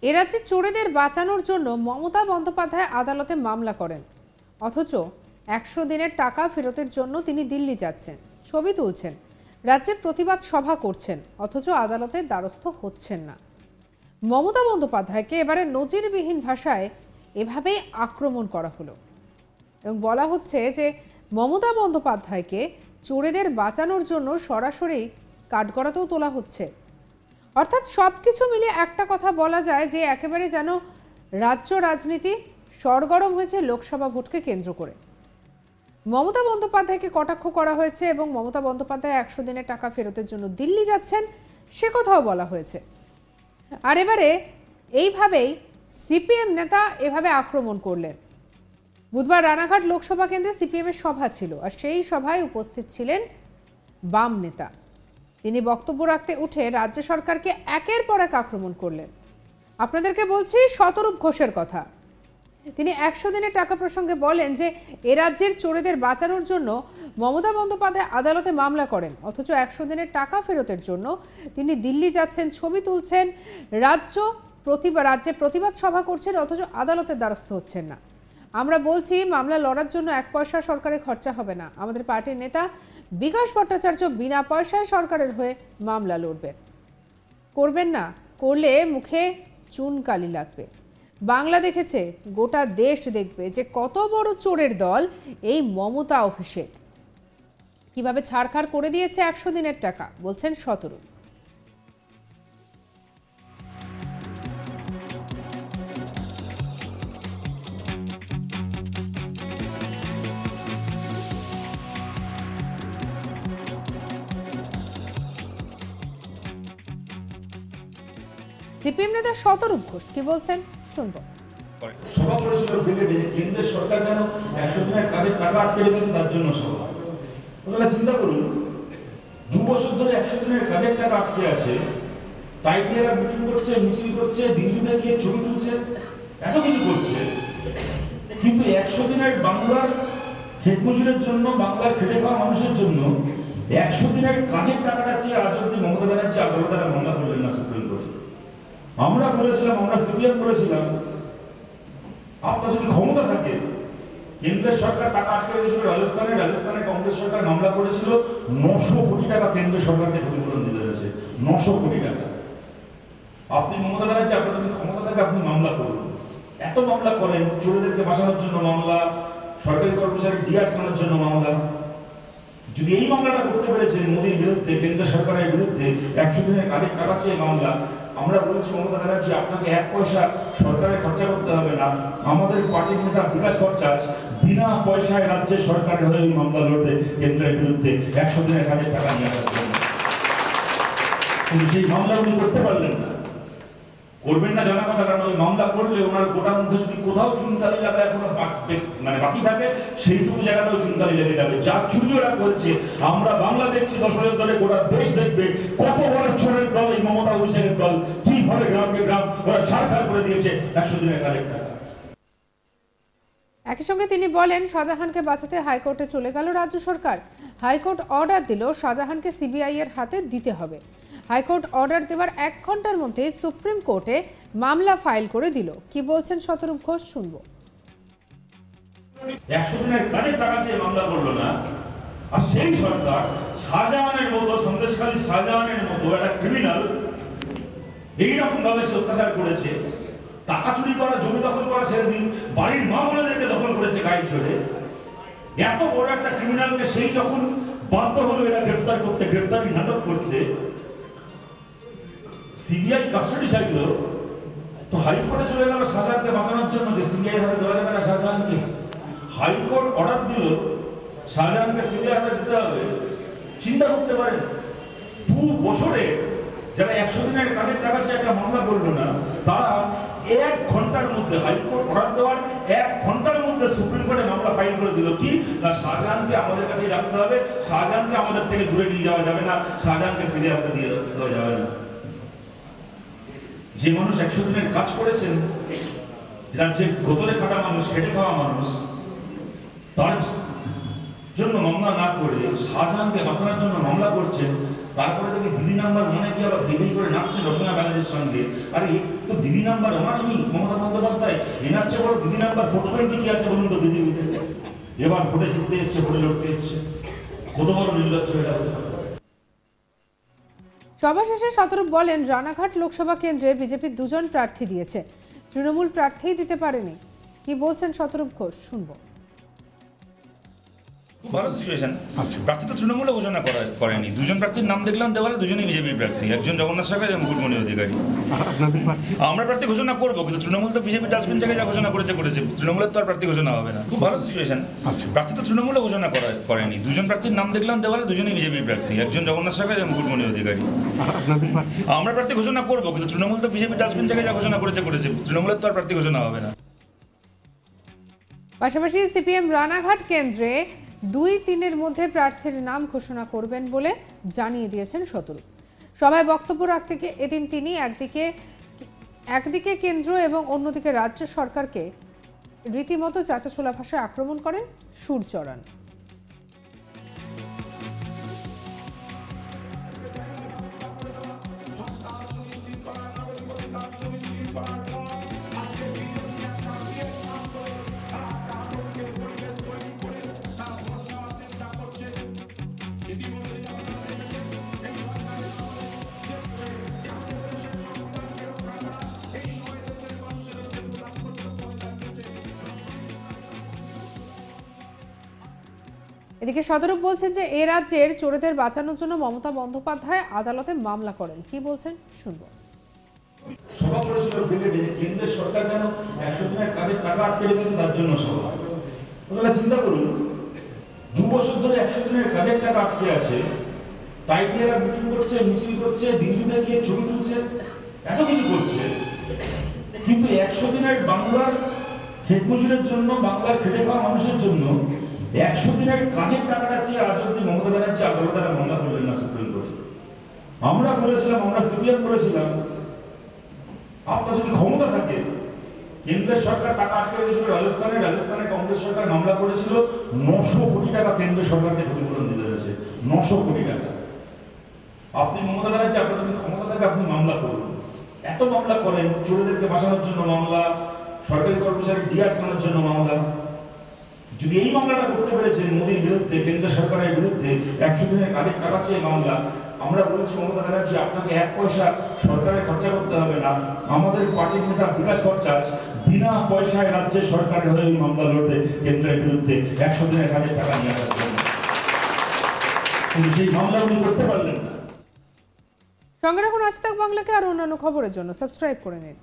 এ রাজ্যে চোরেদের বাঁচানোর জন্য মমতা বন্দ্যোপাধ্যায় আদালতে মামলা করেন, অথচ 100 দিনের টাকা ফেরতের জন্য তিনি দিল্লি যাচ্ছেন, ছবি তুলছেন, রাজ্যের প্রতিবাদ সভা করছেন, অথচ আদালতের দ্বারস্থ হচ্ছেন না। মমতা বন্দ্যোপাধ্যায়কে এবারে নজিরবিহীন ভাষায় এভাবেই আক্রমণ করা হলো এবং বলা হচ্ছে যে মমতা বন্দ্যোপাধ্যায়কে চোরেদের বাঁচানোর জন্য সরাসরি কাঠগড়াতেও তোলা হচ্ছে। অর্থাৎ সবকিছু মিলে একটা কথা বলা যায় যে একেবারে যেন রাজ্য রাজনীতি সরগরম হয়েছে লোকসভা ভোটকে কেন্দ্র করে। মমতা বন্দ্যোপাধ্যায়কে কটাক্ষ করা হয়েছে এবং মমতা বন্দ্যোপাধ্যায় 100 দিনের টাকা ফেরতের জন্য দিল্লি যাচ্ছেন সে কথাও বলা হয়েছে। আর এবারে এইভাবেই সিপিএম নেতা এভাবে আক্রমণ করলেন। বুধবার রানাঘাট লোকসভা কেন্দ্রে সিপিএমের সভা ছিল, আর সেই সভায় উপস্থিত ছিলেন বাম নেতা। তিনি বক্তব্য রাখতে উঠে রাজ্য সরকারকে একের পর এক আক্রমণ করলেন। আপনাদেরকে বলছি শতরূপ ঘোষের কথা। তিনি 100 দিনের টাকা প্রসঙ্গে বলেন যে এ রাজ্যের চোরেদের বাঁচানোর জন্য মমতা বন্দ্যোপাধ্যায় আদালতে মামলা করেন, অথচ 100 দিনের টাকা ফেরতের জন্য তিনি দিল্লি যাচ্ছেন, ছবি তুলছেন, রাজ্যে প্রতিবাদ সভা করছেন, অথচ আদালতের দ্বারস্থ হচ্ছেন না। আমরা বলছি মামলা লড়ার জন্য 1 পয়সা সরকারের খরচা হবে না। আমাদের পার্টির নেতা বিকাশ ভট্টাচার্য বিনা পয়সায় সরকারের হয়ে মামলা লড়বেন। করবেন না, করলে মুখে চুনকালি লাগবে। বাংলা দেখেছে, গোটা দেশ দেখবে যে কত বড় চোরের দল এই মমতা অভিষেক। কিভাবে ছাড়খাড় করে দিয়েছে 100 দিনের টাকা, বলছেন শতরূপ। সিপিএম নেতা শতরূপ ঘোষ কি বলছেন শুনবো। সভা করেছিল কেন্দ্রের সরকার যেন 100 দিনের কাজের টাকা আটকে রেখেছে, তার জন্য সভা। ওনারা চিন্তা করুন, 2 বছর ধরে 100 দিনের কাজের টাকা আটকে আছে, তাই দিয়ে এরা মিটিং করছে, মিছিল করছে, দিল্লিতে গিয়ে ছবি তুলছে, এত কিছু করছে, কিন্তু 100 দিনের বাংলার খেত মজুরের জন্য, বাংলার খেটে খাওয়া মানুষের জন্য 100 দিনের কাজের টাকাটা চেয়ে আজ অব্দি মমতা ব্যানার্জি আদালতে মামলা করলেন না সুপ্রিম কোর্টে। আমরা বলেছিলাম, আমরা সিপিএম করেছিলাম, আপনার যদি ক্ষমতা থাকে, কেন্দ্রের সরকার টাকা আটকে রেখেছিল রাজস্থানে কংগ্রেস সরকার মামলা করেছিল 900 কোটি টাকা কেন্দ্র সরকারকে ক্ষতিপূরণ দিতে হয়েছে, 900 কোটি টাকা। আপনি মমতা ব্যানার্জি, আপনার যদি ক্ষমতা থাকে আপনি মামলা করুন। এত মামলা করেন, চোরেদেরকে বাঁচানোর জন্য মামলা, সরকারি কর্মচারী ডিএ আটকানোর জন্য মামলা। যদি এই মামলাটা করতে পেরেছেন মোদীর বিরুদ্ধে, কেন্দ্র সরকারের বিরুদ্ধে 100 দিনের কাজের টাকা চেয়ে মামলা, আমরা বলছি মমতা ব্যানার্জি আপনাকে 1 পয়সা সরকারের খরচা করতে হবে না। আমাদের পার্টির নেতা বিকাশ ভট্টাচার্য বিনা পয়সায় রাজ্যের সরকারের হয়ে মামলা লড়বে কেন্দ্রের বিরুদ্ধে 100 দিনের কাজের টাকা নিয়ে আসার জন্য। কিন্তু সেই মামলা উনি করতে পারলেন না, করবেন না জানা কথা, কারণ ওই মামলা করলে ওনার গোটা মুখে যদি কোথাও চুনকালি লাগা এখনো বাকি থাকে, সেইটুকু জায়গাতেও চুনকালি লেগে যাবে। যা চুরি ওরা করছে আমরা বাংলা দেখছি, 10 বছর ধরে গোটা দেশ দেখবে কত বড় চোরের দল এই মমতা অভিষেকের দল, কিভাবে গ্রামকে গ্রাম ওরা ছাড়খাড় করে দিয়েছে 100 দিনের কাজের টাকা। একই সঙ্গে তিনি বলেন শাহজাহানকে বাঁচাতে হাইকোর্টে চলে গেল রাজ্য সরকার। হাইকোর্ট অর্ডার দিল শাহজাহানকে সিবিআই এর হাতে দিতে হবে। হাইকোর্ট অর্ডার দেওয়ার 1 ঘন্টার মধ্যে সুপ্রিম কোর্টে মামলা ফাইল করে দিল। কি বলছেন শতরূপ ঘোষ শুনবো। 100 দিনের কাজের টাকা চেয়ে মামলা করলো না, আর সেই সরকার শাহজাহানের মতো, সন্দেশখালী শাহজাহানের মতো একটা ক্রিমিনাল এইরকম ভাবে সে অত্যাচার করেছে, টাকা চুরি করা, জমি দখল করা, সেদিন বাড়ির মা বোনেদেরকে দখল করেছে গায়ে চড়ে। এত বড় একটা ক্রিমিনালকে সেই যখন বাধ্য হলো এরা গ্রেফতার করতে, গ্রেফতারি নাটক করতে, সিবিআই কাস্টডি চাইলো, তো হাইকোর্টে চলে গেল শাহজাহানকে বাঁচানোর জন্য যে সিবিআই হাতে দেওয়া যাবে না শাহজাহানকে। হাইকোর্ট অর্ডার দিল শাহজাহানকে সিবিআই হাতে দিতে হবে। চিন্তা করতে পারেন, 2 বছরে যারা 100 দিনের কাজের টাকা চেয়ে একটা মামলা করলো না, তারা 1 ঘন্টার মধ্যে, হাইকোর্ট অর্ডার দেওয়ার 1 ঘন্টার মধ্যে সুপ্রিম কোর্টে মামলা ফাইল করে দিল। কি না, শাহজাহানকে আমাদের কাছে রাখতে হবে, শাহজাহানকে আমাদের থেকে দূরে নিয়ে যাওয়া যাবে না, শাহজাহানকে সিবিআই হাতে দিয়ে দেওয়া যাবে না। যে মানুষ 100 দিনের কাজ করেছেন, রাজ্যে গোতরে খাটা মানুষ, খেটে খাওয়া মানুষ, তার জন্য মামলা না করে শাহজাহানকে বাঁচানোর জন্য মামলা করছেন, তারপরে থেকে দিদি নাম্বার মনে কি আবার দিদি করে নাচছে রচনা ব্যানার্জির সঙ্গে। আরে তো দিদি নাম্বার ওনারই মমতা বন্দ্যোপাধ্যায়, এনার চেয়ে বড় দিদি নাম্বার 420 কি আছে বলুন তো পৃথিবীতে? এবার ভোটে জিততে এসছে, ভোটে লড়তে এসছে, কত বড় নির্লজ্জ এটা হতে পারে। সভা শেষে শতরূপ বলেন, রানাঘাট লোকসভা কেন্দ্রে বিজেপি 2 জন প্রার্থী দিয়েছে, তৃণমূল প্রার্থীই দিতে পারেনি। কি বলছেন শতরূপ ঘোষ, শুনবো। ভালো সিচুয়েশন। প্রার্থী তো তৃণমূলে ঘোষণা করেনি। 2 জন প্রার্থীর নাম দেখলাম দেওয়ালে, 2জনই বিজেপির প্রার্থী, একজন জগন্নাথ সরকার এবং মুকুটমণি অধিকারী। আমরা প্রার্থী ঘোষণা করবো, কিন্তু তৃণমূল তো বিজেপি ডাস্টবিন থেকে যা ঘোষণা করেছে, তৃণমূলের তো আর প্রার্থী ঘোষণা হবে না। খুব ভালো সিচুয়েশন। প্রার্থী তো তৃণমূলে ঘোষণা করেনি। 2 জন প্রার্থীর নাম দেখলাম দেওয়ালে, 2জনই বিজেপির প্রার্থী, একজন জগন্নাথ সরকার এবং মুকুটমণি অধিকারী। আমরা প্রার্থী ঘোষণা করবো, কিন্তু তৃণমূল তো বিজেপি ডাস্টবিন থেকে যা ঘোষণা করেছে, তৃণমূলের তো আর প্রার্থী ঘোষণা হবে না। পাশাপাশি সিপিএম রানাঘাট কেন্দ্রে 2-3 মধ্যে প্রার্থীর নাম ঘোষণা করবেন বলে জানিয়ে দিয়েছেন শতরূপ। সভায় বক্তব্য রাখতে গিয়ে এদিন তিনি একদিকে কেন্দ্র এবং অন্যদিকে রাজ্য সরকারকে রীতিমতো চাঁচাছোলা ভাষায় আক্রমণ করেন, সুর চড়ান। এদিকে শতরূপ বলছেন যে এ রাজ্যের চোরেদের বাঁচানোর জন্য মমতা বন্দ্যোপাধ্যায় আদালতে মামলা করেন। কি বলছেন, শুনবো। সভা করেছিল ব্রিগেডে, কেন্দ্রের সরকার যেন 100 দিনের কাজের টাকা আটকে রেখেছে তার জন্য সভা। ওনারা চিন্তা করুন, 2 বছর ধরে 100 দিনের কাজের টাকা আটকে আছে, তাই দিয়ে এরা মিটিং করছে, মিছিল করছে, দিল্লিতে গিয়ে ছবি তুলছে, এত কিছু করছে, কিন্তু 100 দিনের বাংলার খেত মজুরের জন্য, বাংলার খেটে খাওয়া মানুষের জন্য 100 দিনের কাজের টাকাটা চেয়ে আজ অব্দি মমতা ব্যানার্জি আদালতে মামলা করলেন না সুপ্রিম কোর্টে। আমরা করেছিলাম, আমরা সিপিএম করেছিলাম। আপনার যদি ক্ষমতা থাকে, কেন্দ্রের সরকার টাকা আটকে রেখেছিল রাজস্থানে কংগ্রেস সরকার মামলা করেছিল, 900 কোটি টাকা কেন্দ্র সরকারকে ক্ষতিপূরণ দিতে হয়েছে, 900 কোটি টাকা। আপনি মমতা ব্যানার্জি, আপনার যদি ক্ষমতা থাকে আপনি মামলা করুন। এত মামলা করেন, চোরেদেরকে বাঁচানোর জন্য মামলা, সরকারি কর্মচারী ডিআর করার জন্য মামলা। যদি এই মামলাটা করতে পেরেছেন মোদীর বিরুদ্ধে, কেন্দ্র সরকারের বিরুদ্ধে 100 দিনের কাজের টাকা চেয়ে মামলা, আমরা বলছি মমতা ব্যানার্জি আপনাকে 1 পয়সা সরকারের খরচা করতে হবে না। আমাদের পার্টির নেতা বিকাশ ভট্টাচার্য বিনা পয়সায় রাজ্যের সরকারের হয়ে মামলা লড়বে কেন্দ্রের বিরুদ্ধে 100 দিনের কাজের টাকা নিয়ে আসার জন্য, কিন্তু সেই মামলাগুলি করতে পারলেন না। সঙ্গে রাখুন আজ তাক বাংলাকে আর অন্যান্য খবরের জন্য সাবস্ক্রাইব করে নিন।